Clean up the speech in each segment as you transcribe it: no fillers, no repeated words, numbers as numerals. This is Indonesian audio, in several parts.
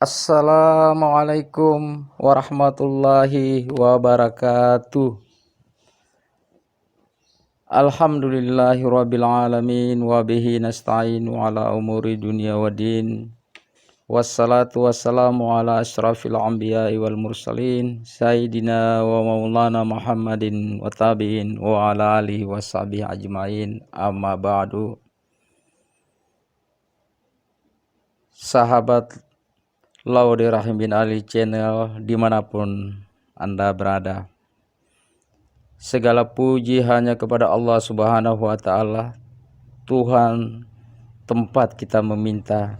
Assalamualaikum warahmatullahi wabarakatuh. Alhamdulillahirabbil alamin wa bihi nasta'inu ala umuri dunya waddin. Wassalatu wassalamu ala asyrafil anbiya'i wal mursalin sayyidina wa maulana Muhammadin wa tabi'in wa ala alihi washabihi ajmain. Amma ba'du. Sahabat Laude Rahim bin Ali channel dimanapun Anda berada, segala puji hanya kepada Allah Subhanahu wa Ta'ala, Tuhan tempat kita meminta.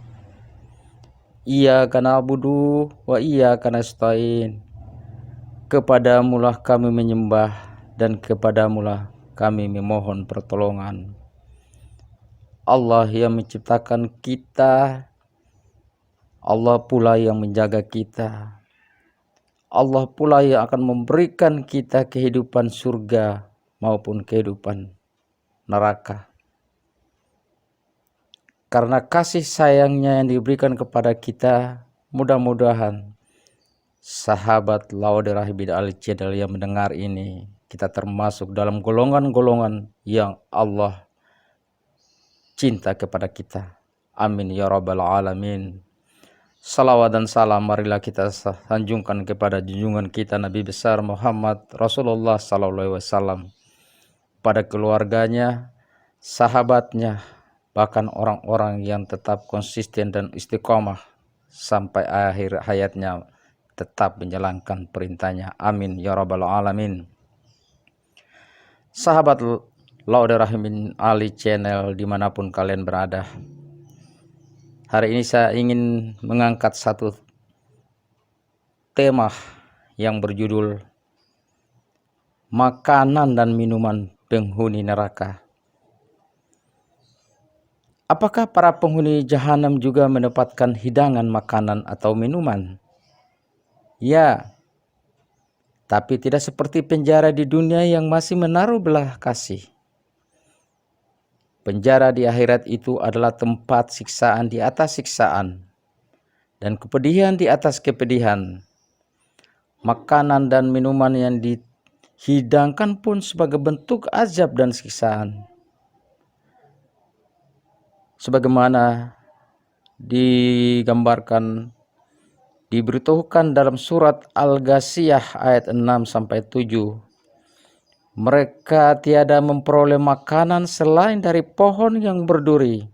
Iyyaka na'budu wa iyyaka nasta'in. Kepadamulah kami menyembah dan kepadamulah kami memohon pertolongan. Allah yang menciptakan kita, Allah pula yang menjaga kita. Allah pula yang akan memberikan kita kehidupan surga maupun kehidupan neraka. Karena kasih sayangnya yang diberikan kepada kita, mudah-mudahan sahabat Laude Rahim bin Ali channel yang mendengar ini, kita termasuk dalam golongan-golongan yang Allah cinta kepada kita. Amin ya rabbal alamin. Salawat dan salam marilah kita sanjungkan kepada junjungan kita Nabi besar Muhammad Rasulullah sallallahu alaihi wasallam, pada keluarganya, sahabatnya, bahkan orang-orang yang tetap konsisten dan istiqomah sampai akhir hayatnya tetap menjalankan perintahnya. Amin ya rabbal alamin. Sahabat Laude Rahim bin Ali channel dimanapun kalian berada, hari ini saya ingin mengangkat satu tema yang berjudul makanan dan minuman penghuni neraka. Apakah para penghuni jahanam juga mendapatkan hidangan makanan atau minuman? Ya, tapi tidak seperti penjara di dunia yang masih menaruh belah kasih. Penjara di akhirat itu adalah tempat siksaan di atas siksaan dan kepedihan di atas kepedihan. Makanan dan minuman yang dihidangkan pun sebagai bentuk azab dan siksaan. Sebagaimana digambarkan, diberitahukan dalam surat Al-Ghasyiyah ayat 6-7. Mereka tiada memperoleh makanan selain dari pohon yang berduri,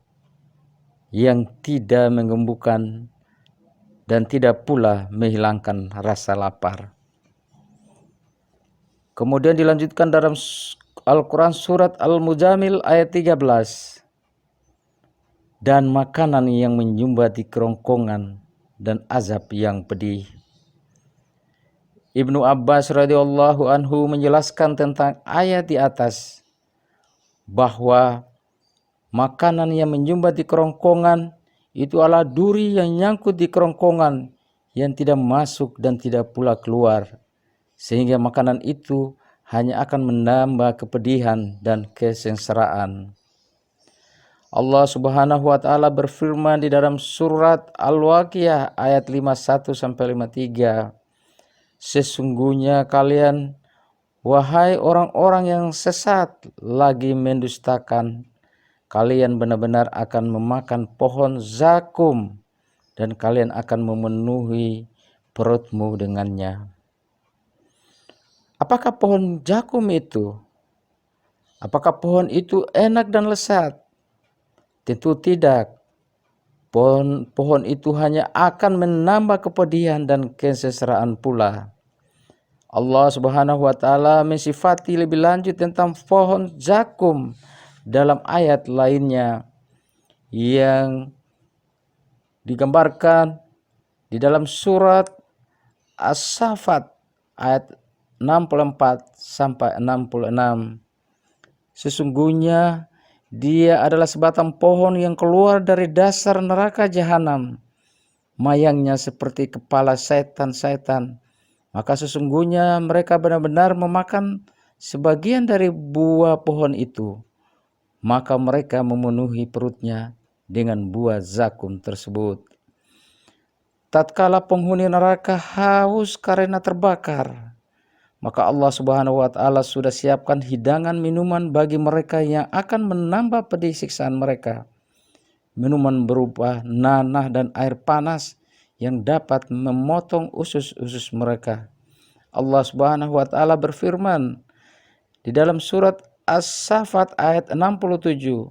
yang tidak menggembungkan dan tidak pula menghilangkan rasa lapar. Kemudian dilanjutkan dalam Al-Quran surat Al-Muzamil ayat 13. Dan makanan yang menyumbat di kerongkongan dan azab yang pedih. Ibnu Abbas radhiyallahu anhu menjelaskan tentang ayat di atas bahwa makanan yang menyumbat di kerongkongan itu adalah duri yang nyangkut di kerongkongan yang tidak masuk dan tidak pula keluar, sehingga makanan itu hanya akan menambah kepedihan dan kesengsaraan. Allah Subhanahu wa Ta'ala berfirman di dalam surat Al-Waqiah ayat 51-53. Sesungguhnya kalian, wahai orang-orang yang sesat, lagi mendustakan, kalian benar-benar akan memakan pohon zakum dan kalian akan memenuhi perutmu dengannya. Apakah pohon zakum itu? Apakah pohon itu enak dan lezat? Tentu tidak. Pohon itu hanya akan menambah kepedihan dan kesengsaraan pula. Allah Subhanahu wa Ta'ala mensifati lebih lanjut tentang pohon zakum dalam ayat lainnya yang digambarkan di dalam surat As-Saffat ayat 64-66. Sesungguhnya dia adalah sebatang pohon yang keluar dari dasar neraka jahanam. Mayangnya seperti kepala setan-setan. Maka sesungguhnya mereka benar-benar memakan sebagian dari buah pohon itu. Maka mereka memenuhi perutnya dengan buah zakum tersebut. tatkala penghuni neraka haus karena terbakar, maka Allah Subhanahu wa taala sudah siapkan hidangan minuman bagi mereka yang akan menambah pedih siksaan mereka. Minuman berupa nanah dan air panas yang dapat memotong usus-usus mereka. Allah Subhanahu wa taala berfirman di dalam surat As-Saffat ayat 67,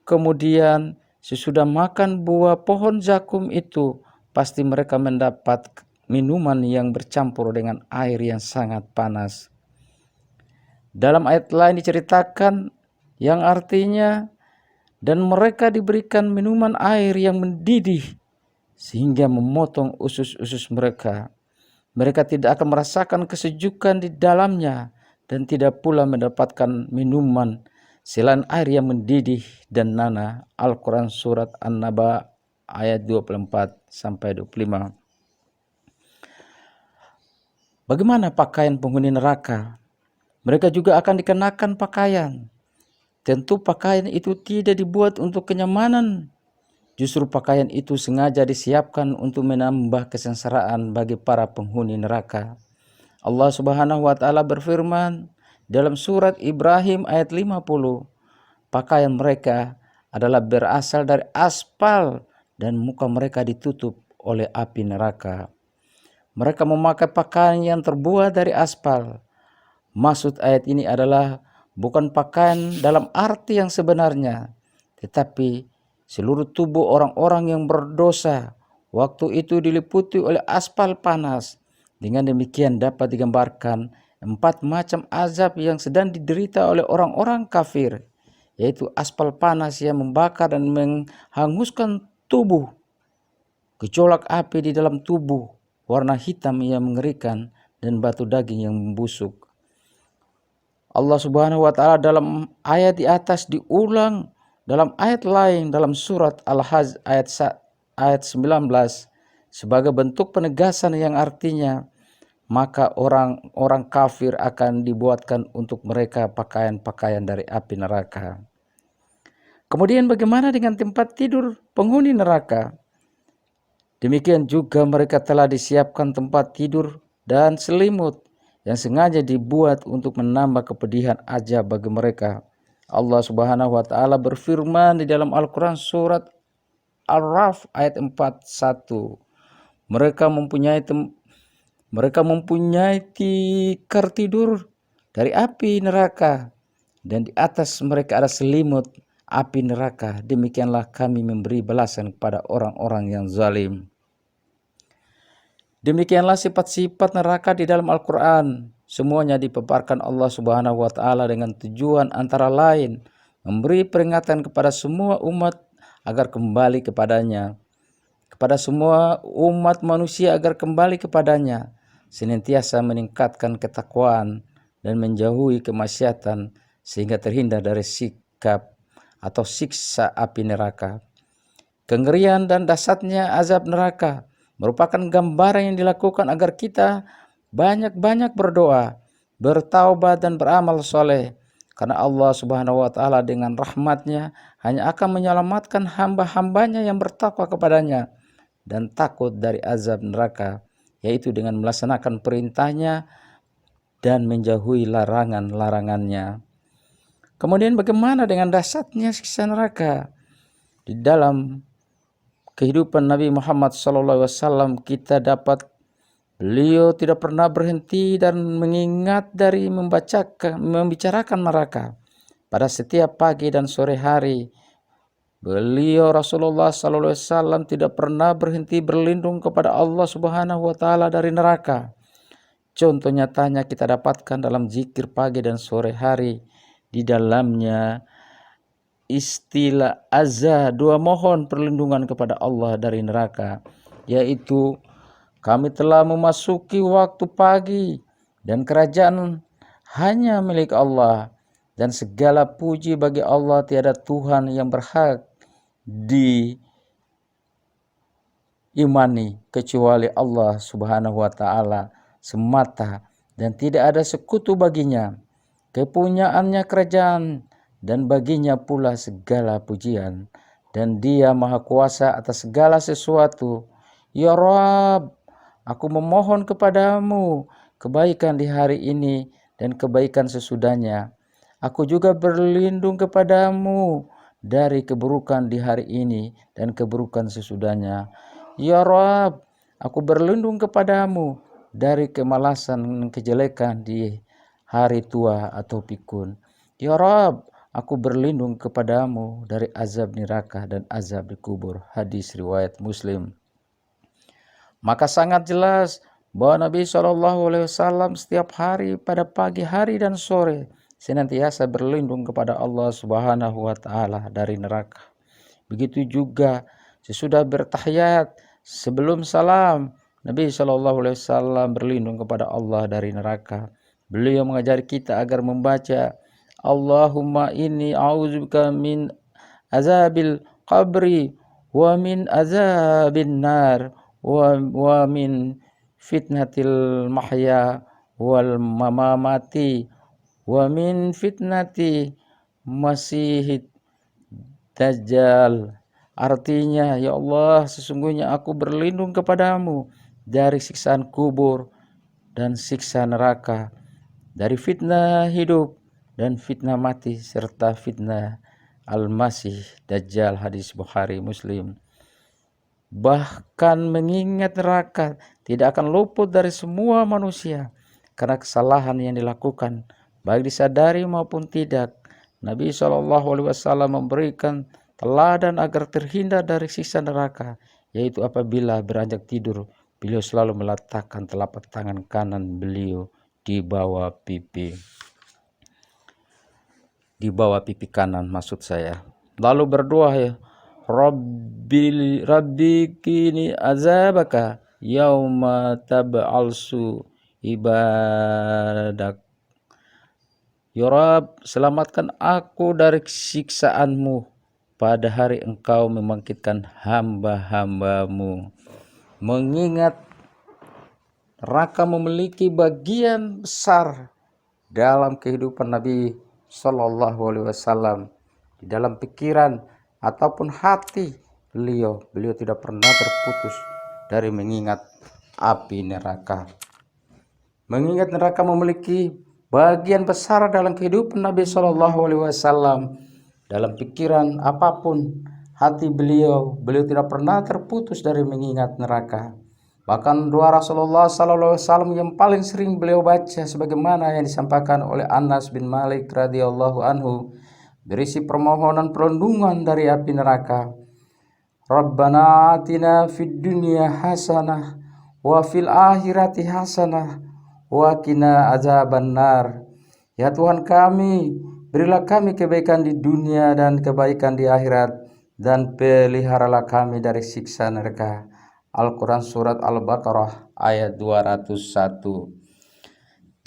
kemudian sesudah makan buah pohon zakum itu, pasti mereka mendapat minuman yang bercampur dengan air yang sangat panas. Dalam ayat lain diceritakan yang artinya, dan mereka diberikan minuman air yang mendidih sehingga memotong usus-usus mereka. Mereka tidak akan merasakan kesejukan di dalamnya dan tidak pula mendapatkan minuman selain air yang mendidih dan nanah. Al-Quran surat An-Naba ayat 24-25. Bagaimana pakaian penghuni neraka? Mereka juga akan dikenakan pakaian. Tentu pakaian itu tidak dibuat untuk kenyamanan. Justru pakaian itu sengaja disiapkan untuk menambah kesengsaraan bagi para penghuni neraka. Allah Subhanahu wa taala berfirman dalam surat Ibrahim ayat 50, pakaian mereka adalah berasal dari aspal dan muka mereka ditutup oleh api neraka. Mereka memakai pakaian yang terbuat dari aspal. Maksud ayat ini adalah bukan pakaian dalam arti yang sebenarnya, tetapi seluruh tubuh orang-orang yang berdosa waktu itu diliputi oleh aspal panas. Dengan demikian dapat digambarkan 4 macam azab yang sedang diderita oleh orang-orang kafir, yaitu aspal panas yang membakar dan menghanguskan tubuh, gejolak api di dalam tubuh, warna hitam yang mengerikan, dan batu daging yang membusuk. Allah Subhanahu wa taala dalam ayat di atas diulang dalam ayat lain dalam surat Al-Hajj ayat 19 sebagai bentuk penegasan yang artinya, maka orang-orang kafir akan dibuatkan untuk mereka pakaian-pakaian dari api neraka. Kemudian bagaimana dengan tempat tidur penghuni neraka? Demikian juga mereka telah disiapkan tempat tidur dan selimut yang sengaja dibuat untuk menambah kepedihan azab bagi mereka. Allah Subhanahu wa taala berfirman di dalam Al-Quran surat Al-Raf ayat 41. Mereka mempunyai tikar tidur dari api neraka, dan di atas mereka ada selimut api neraka. Demikianlah kami memberi balasan kepada orang-orang yang zalim. Demikianlah sifat-sifat neraka di dalam Al-Quran. Semuanya dipaparkan Allah Subhanahu wa taala dengan tujuan antara lain memberi peringatan kepada semua umat agar kembali kepadanya, kepada semua umat manusia agar kembali kepadanya, senantiasa meningkatkan ketakwaan dan menjauhi kemaksiatan sehingga terhindar dari sikap atau siksa api neraka. Kengerian dan dahsyatnya azab neraka merupakan gambaran yang dilakukan agar kita banyak-banyak berdoa, bertaubat dan beramal soleh, karena Allah Subhanahu wa taala dengan rahmatnya hanya akan menyelamatkan hamba-hambanya yang bertakwa kepadanya dan takut dari azab neraka, yaitu dengan melaksanakan perintahnya dan menjauhi larangan-larangannya. Kemudian bagaimana dengan dahsyatnya siksa neraka? Di dalam kehidupan Nabi Muhammad SAW kita dapat beliau tidak pernah berhenti dan mengingat dari membicarakan neraka. Pada setiap pagi dan sore hari, beliau Rasulullah SAW tidak pernah berhenti berlindung kepada Allah Subhanahu wa taala dari neraka. Contoh nyatanya kita dapatkan dalam zikir pagi dan sore hari. Di dalamnya istilah azza, dua mohon perlindungan kepada Allah dari neraka, yaitu kami telah memasuki waktu pagi dan kerajaan hanya milik Allah, dan segala puji bagi Allah, tiada Tuhan yang berhak diimani kecuali Allah Subhanahu wa taala semata, dan tidak ada sekutu baginya. Kepunyaannya kerajaan dan baginya pula segala pujian, dan Dia maha kuasa atas segala sesuatu. Ya Rabb, aku memohon kepadamu kebaikan di hari ini dan kebaikan sesudahnya. Aku juga berlindung kepadamu dari keburukan di hari ini dan keburukan sesudahnya. Ya Rabb, aku berlindung kepadamu dari kemalasan dan kejelekan di hari tua atau pikun. Ya Rabb, aku berlindung kepadamu dari azab neraka dan azab di kubur. Hadis riwayat Muslim. Maka sangat jelas bahwa Nabi SAW setiap hari pada pagi hari dan sore senantiasa berlindung kepada Allah Subhanahu wa taala dari neraka. Begitu juga sesudah bertahiyat sebelum salam, Nabi SAW berlindung kepada Allah dari neraka. Beliau mengajari kita agar membaca Allahumma inni a'udzubika min azabil qabri wa min azabin nar wa min fitnatil mahya wal mamati wa min fitnati masihid dajjal. Artinya, ya Allah, sesungguhnya aku berlindung kepadamu dari siksaan kubur dan siksa neraka, dari fitnah hidup dan fitnah mati, serta fitnah al-masih dajjal. Hadis Bukhari Muslim. Bahkan mengingat neraka tidak akan luput dari semua manusia karena kesalahan yang dilakukan, baik disadari maupun tidak. Nabi SAW memberikan teladan agar terhindar dari siksa neraka, yaitu apabila beranjak tidur, beliau selalu meletakkan telapak tangan kanan beliau di bawah pipi. Di bawah pipi kanan maksud saya. Lalu berdoa, ya Rabbi kini azabaka yauma tab'alsu ibadak. Ya Rabb, selamatkan aku dari siksaanmu pada hari engkau membangkitkan hamba-hambamu. Mengingat neraka memiliki bagian besar dalam kehidupan Nabi SAW, di dalam pikiran ataupun hati beliau tidak pernah terputus dari mengingat api neraka. Mengingat neraka memiliki bagian besar dalam kehidupan Nabi SAW, dalam pikiran apapun hati beliau tidak pernah terputus dari mengingat neraka. Bahkan doa Rasulullah SAW yang paling sering beliau baca sebagaimana yang disampaikan oleh Anas bin Malik radhiyallahu anhu, berisi permohonan perlindungan dari api neraka. Rabbana atina fid dunya hasanah wa fil akhirati hasanah wa qina azabannar. Ya Tuhan kami, berilah kami kebaikan di dunia dan kebaikan di akhirat, dan peliharalah kami dari siksa neraka. Al-Quran Surat Al-Baqarah ayat 201.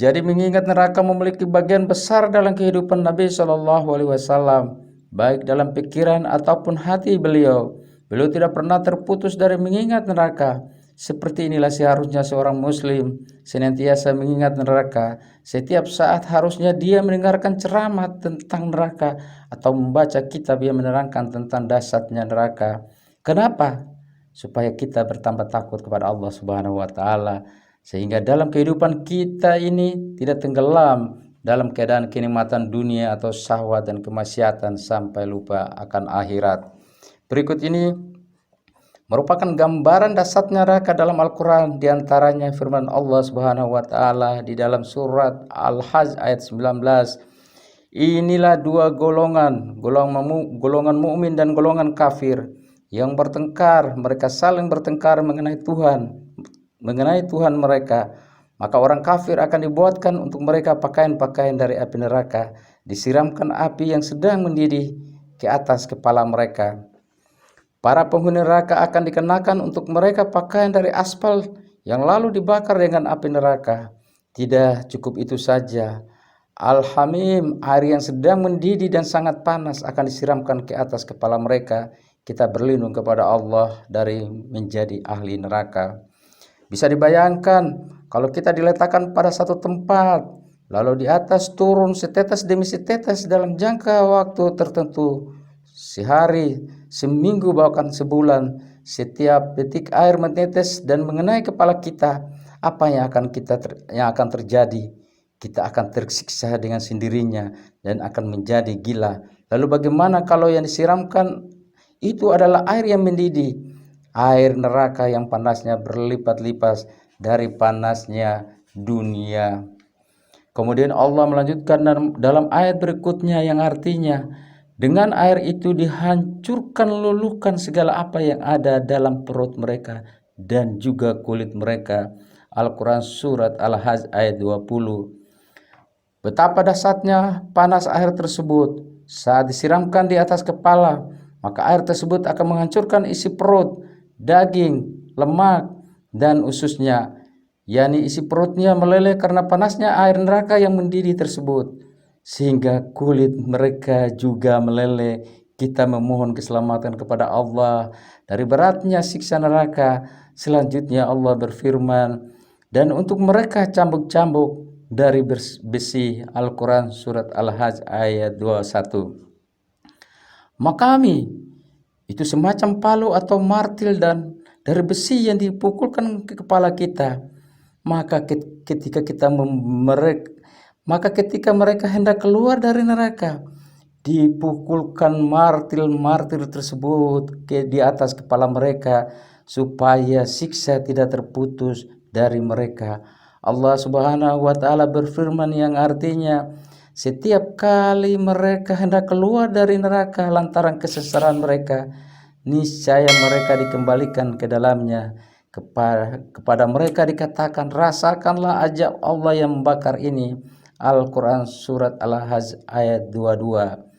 Jadi mengingat neraka memiliki bagian besar dalam kehidupan Nabi SAW, baik dalam pikiran ataupun hati beliau. Beliau tidak pernah terputus dari mengingat neraka. Seperti inilah seharusnya seorang muslim senantiasa mengingat neraka. Setiap saat harusnya dia mendengarkan ceramah tentang neraka atau membaca kitab yang menerangkan tentang dahsyatnya neraka. Kenapa? Supaya kita bertambah takut kepada Allah Subhanahu wa taala, sehingga dalam kehidupan kita ini tidak tenggelam dalam keadaan kenikmatan dunia atau syahwat dan kemaksiatan sampai lupa akan akhirat. Berikut ini merupakan gambaran dahsyatnya neraka dalam Al-Quran, diantaranya firman Allah Subhanahu wa taala di dalam surat Al-Hajj ayat 19. Inilah dua golongan mukmin dan golongan kafir yang bertengkar, mereka saling bertengkar mengenai Tuhan mereka. Maka orang kafir akan dibuatkan untuk mereka pakaian-pakaian dari api neraka, disiramkan api yang sedang mendidih ke atas kepala mereka. Para penghuni neraka akan dikenakan untuk mereka pakaian dari aspal yang lalu dibakar dengan api neraka. Tidak cukup itu saja, Al-Hamim, air yang sedang mendidih dan sangat panas, akan disiramkan ke atas kepala mereka. Kita berlindung kepada Allah dari menjadi ahli neraka. Bisa dibayangkan kalau kita diletakkan pada satu tempat, lalu di atas turun setetes demi setetes dalam jangka waktu tertentu, sehari, seminggu, bahkan sebulan, setiap detik air menetes dan mengenai kepala kita, apa yang akan terjadi? Kita akan tersiksa dengan sendirinya dan akan menjadi gila. Lalu bagaimana kalau yang disiramkan itu adalah air yang mendidih, air neraka yang panasnya berlipat-lipat dari panasnya dunia. Kemudian Allah melanjutkan dalam ayat berikutnya yang artinya, dengan air itu dihancurkan luluhkan segala apa yang ada dalam perut mereka dan juga kulit mereka. Al-Quran Surat Al-Hajj ayat 20. Betapa dahsyatnya panas air tersebut saat disiramkan di atas kepala, maka air tersebut akan menghancurkan isi perut, daging, lemak, dan ususnya, yakni isi perutnya meleleh karena panasnya air neraka yang mendidih tersebut, sehingga kulit mereka juga meleleh. Kita memohon keselamatan kepada Allah dari beratnya siksa neraka. Selanjutnya Allah berfirman, dan untuk mereka cambuk-cambuk dari besi. Al-Quran Surat Al-Hajj ayat 21. Makami itu semacam palu atau martil dan dari besi yang dipukulkan ke kepala kita. Maka ketika mereka hendak keluar dari neraka, dipukulkan martil tersebut di atas kepala mereka supaya siksa tidak terputus dari mereka. Allah Subhanahu wa Ta'ala berfirman yang artinya, setiap kali mereka hendak keluar dari neraka lantaran kesesaran mereka, niscaya mereka dikembalikan ke dalamnya. Kepada mereka dikatakan, rasakanlah azab Allah yang membakar ini. Al-Quran Surat Al-Hajj ayat 22.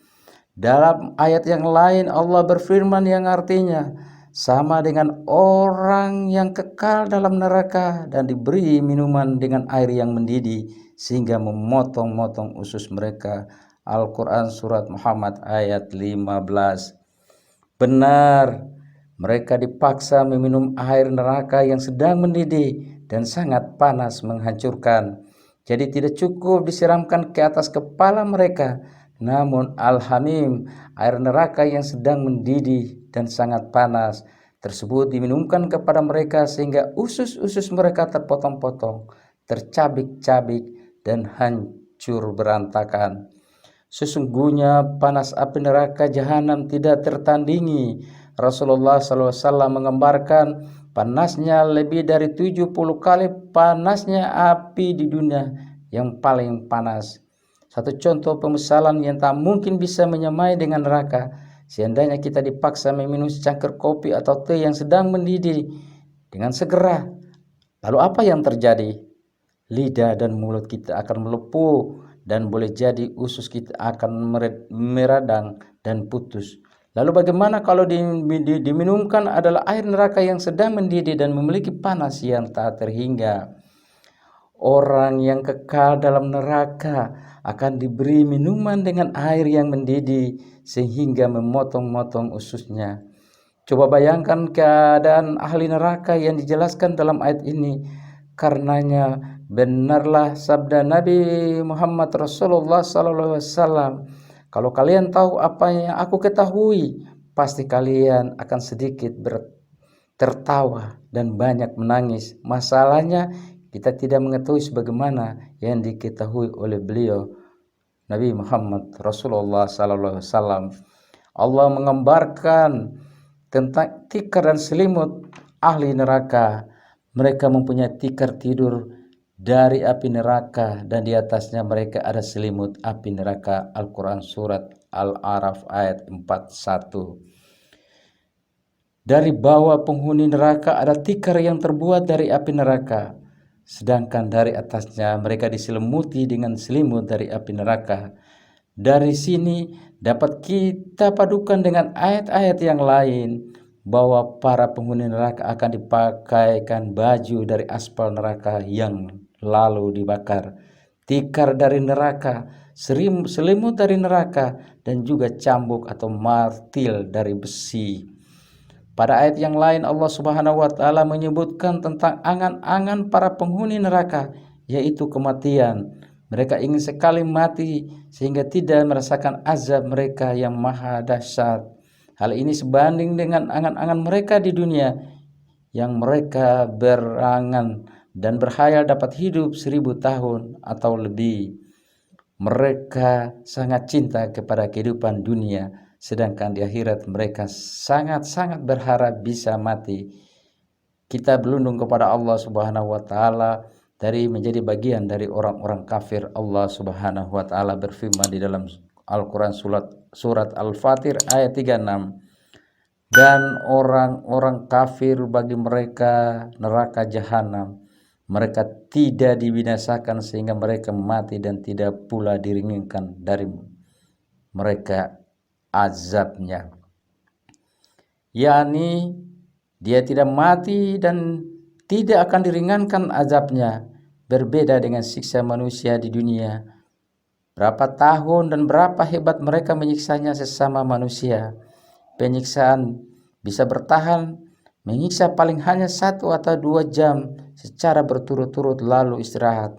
Dalam ayat yang lain Allah berfirman yang artinya, sama dengan orang yang kekal dalam neraka dan diberi minuman dengan air yang mendidih sehingga memotong-motong usus mereka. Al-Quran Surat Muhammad ayat 15. Benar, mereka dipaksa meminum air neraka yang sedang mendidih dan sangat panas menghancurkan. Jadi tidak cukup disiramkan ke atas kepala mereka, namun al-hamim, air neraka yang sedang mendidih dan sangat panas tersebut diminumkan kepada mereka sehingga usus-usus mereka terpotong-potong, tercabik-cabik dan hancur berantakan. Sesungguhnya panas api neraka jahanam tidak tertandingi. Rasulullah SAW menggambarkan panasnya lebih dari 70 kali panasnya api di dunia yang paling panas. Satu contoh pemesalan yang tak mungkin bisa menyamai dengan neraka. Seandainya kita dipaksa meminum secangkir kopi atau teh yang sedang mendidih dengan segera, lalu apa yang terjadi? Lidah dan mulut kita akan melepuh dan boleh jadi usus kita akan meradang dan putus. Lalu bagaimana kalau diminumkan adalah air neraka yang sedang mendidih dan memiliki panas yang tak terhingga? Orang yang kekal dalam neraka akan diberi minuman dengan air yang mendidih sehingga memotong-motong ususnya. Coba bayangkan keadaan ahli neraka yang dijelaskan dalam ayat ini. Karenanya benarlah sabda Nabi Muhammad Rasulullah SAW, kalau kalian tahu apa yang aku ketahui, pasti kalian akan sedikit tertawa dan banyak menangis. Masalahnya kita tidak mengetahui sebagaimana yang diketahui oleh beliau Nabi Muhammad Rasulullah SAW. Allah menggambarkan tentang tikar dan selimut ahli neraka. Mereka mempunyai tikar tidur dari api neraka dan di atasnya mereka ada selimut api neraka. Al-Quran Surat Al-A'raf ayat 41. Dari bawah penghuni neraka ada tikar yang terbuat dari api neraka, sedangkan dari atasnya mereka diselimuti dengan selimut dari api neraka. Dari sini dapat kita padukan dengan ayat-ayat yang lain bahwa para penghuni neraka akan dipakaikan baju dari aspal neraka yang lalu dibakar, tikar dari neraka, selimut dari neraka, dan juga cambuk atau martil dari besi. Pada ayat yang lain Allah Subhanahu wa Ta'ala menyebutkan tentang angan-angan para penghuni neraka, yaitu kematian. Mereka ingin sekali mati sehingga tidak merasakan azab mereka yang maha dahsyat. Hal ini sebanding dengan angan-angan mereka di dunia yang mereka berangan dan berhayal dapat hidup 1000 tahun atau lebih. Mereka sangat cinta kepada kehidupan dunia, sedangkan di akhirat mereka sangat-sangat berharap bisa mati. Kita berlindung kepada Allah Subhanahu wa taala dari menjadi bagian dari orang-orang kafir. Allah Subhanahu wa taala berfirman di dalam Al-Qur'an surat Al-Fatir ayat 36. Dan orang-orang kafir bagi mereka neraka jahanam. Mereka tidak dibinasakan sehingga mereka mati dan tidak pula diringankan dari mereka azabnya. yakni dia tidak mati dan tidak akan diringankan azabnya, berbeda dengan siksa manusia di dunia. Berapa tahun dan berapa hebat mereka menyiksanya sesama manusia. Penyiksaan bisa bertahan menyiksa paling hanya 1 atau 2 jam secara berturut-turut lalu istirahat.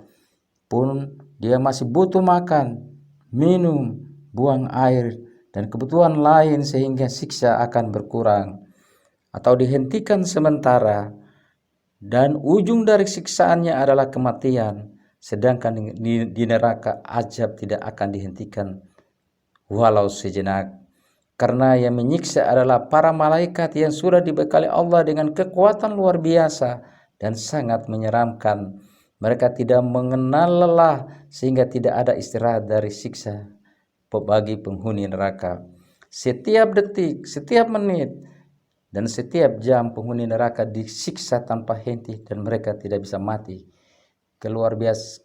Pun dia masih butuh makan, minum, buang air, dan kebutuhan lain sehingga siksa akan berkurang atau dihentikan sementara. Dan ujung dari siksaannya adalah kematian. Sedangkan di neraka azab tidak akan dihentikan walau sejenak. Karena yang menyiksa adalah para malaikat yang sudah dibekali Allah dengan kekuatan luar biasa dan sangat menyeramkan. Mereka tidak mengenal lelah sehingga tidak ada istirahat dari siksa bagi penghuni neraka. Setiap detik, setiap menit, dan setiap jam penghuni neraka disiksa tanpa henti dan mereka tidak bisa mati. Keluar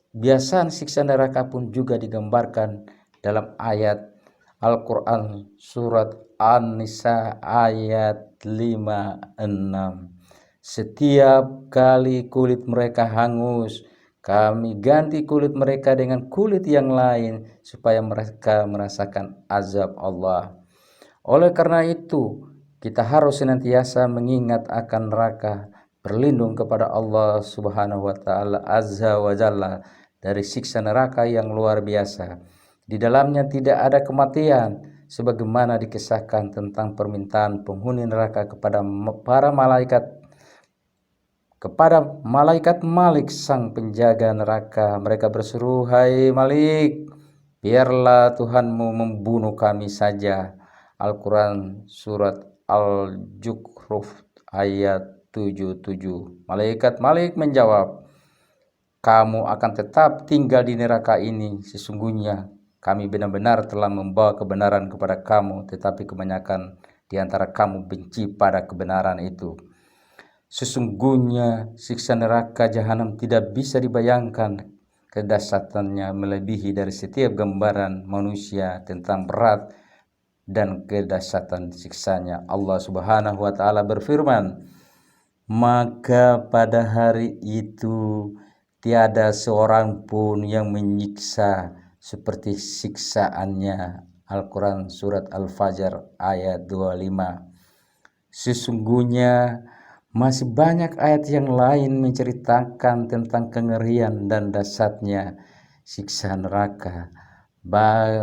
biasaan siksa neraka pun juga digambarkan dalam ayat Al-Quran surat An-Nisa ayat 56. Setiap kali kulit mereka hangus, kami ganti kulit mereka dengan kulit yang lain supaya mereka merasakan azab Allah. Oleh karena itu, kita harus senantiasa mengingat akan neraka, berlindung kepada Allah Subhanahu wa taala azza wa jalla dari siksa neraka yang luar biasa. Di dalamnya tidak ada kematian, sebagaimana dikisahkan tentang permintaan penghuni neraka kepada para malaikat, kepada malaikat Malik sang penjaga neraka. Mereka berseru, "Hai Malik, biarlah Tuhanmu membunuh kami saja." Al-Quran surat Al-Zukhruf ayat 77. Malaikat Malik menjawab, "Kamu akan tetap tinggal di neraka ini. Sesungguhnya kami benar-benar telah membawa kebenaran kepada kamu, tetapi kebanyakan di antara kamu benci pada kebenaran itu." Sesungguhnya siksa neraka jahanam tidak bisa dibayangkan. Kedahsyatannya melebihi dari setiap gambaran manusia tentang berat dan kedahsyatan siksanya. Allah Subhanahu wa taala berfirman, "Maka pada hari itu tiada seorang pun yang menyiksa seperti siksaannya." Al-Quran surat Al-Fajr ayat 25. Sesungguhnya masih banyak ayat yang lain menceritakan tentang kengerian dan dahsyatnya siksa neraka.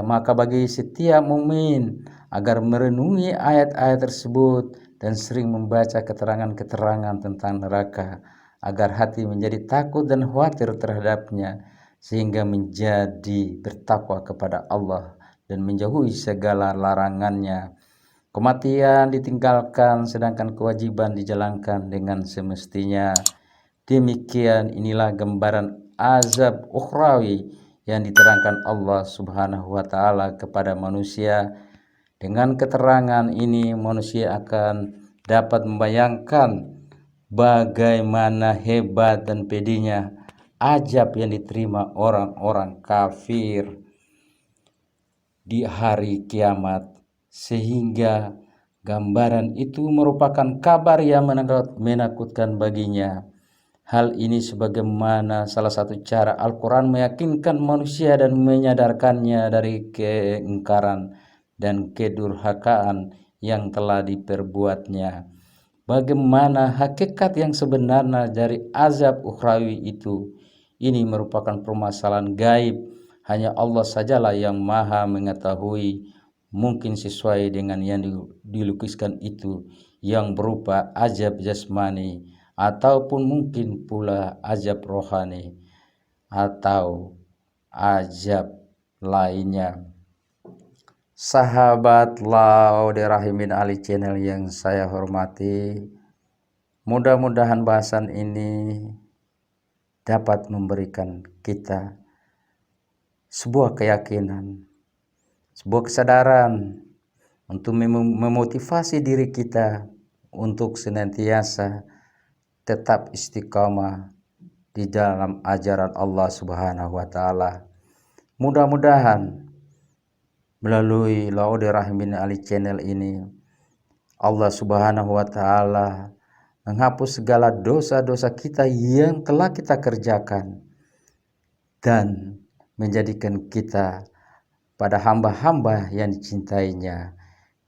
Maka bagi setiap mukmin agar merenungi ayat-ayat tersebut dan sering membaca keterangan-keterangan tentang neraka, agar hati menjadi takut dan khawatir terhadapnya, sehingga menjadi bertakwa kepada Allah dan menjauhi segala larangannya. Kematian ditinggalkan sedangkan kewajiban dijalankan dengan semestinya. Demikian inilah gambaran azab ukhrawi yang diterangkan Allah Subhanahu wa taala kepada manusia. Dengan keterangan ini manusia akan dapat membayangkan bagaimana hebat dan pedihnya azab yang diterima orang-orang kafir di hari kiamat, sehingga gambaran itu merupakan kabar yang menakutkan baginya. Hal ini sebagaimana salah satu cara Al-Quran meyakinkan manusia dan menyadarkannya dari keingkaran dan kedurhakaan yang telah diperbuatnya. Bagaimana hakikat yang sebenarnya dari azab ukhrawi itu? Ini merupakan permasalahan gaib. Hanya Allah sajalah yang maha mengetahui. mungkin sesuai dengan yang dilukiskan itu, yang berupa ajab jasmani ataupun mungkin pula ajab rohani atau ajab lainnya. Sahabat Laude Rahimin Ali Channel yang saya hormati, mudah-mudahan bahasan ini dapat memberikan kita sebuah keyakinan, sebuah kesadaran untuk memotivasi diri kita untuk senantiasa tetap istiqamah di dalam ajaran Allah Subhanahu wa taala. Mudah-mudahan melalui Laude Rahimin Ali Channel ini Allah Subhanahu wa taala menghapus segala dosa-dosa kita yang telah kita kerjakan dan menjadikan kita pada hamba-hamba yang dicintainya.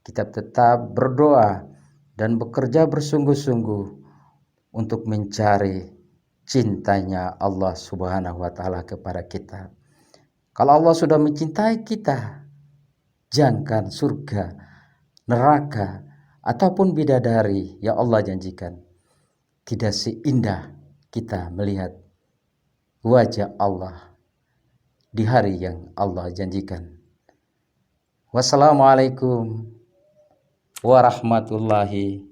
Kita tetap berdoa dan bekerja bersungguh-sungguh untuk mencari cintanya Allah Subhanahu wa taala kepada kita. Kalau Allah sudah mencintai kita, jangan surga, neraka, ataupun bidadari yang Allah janjikan tidak seindah kita melihat wajah Allah di hari yang Allah janjikan. Wassalamualaikum warahmatullahi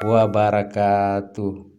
wabarakatuh.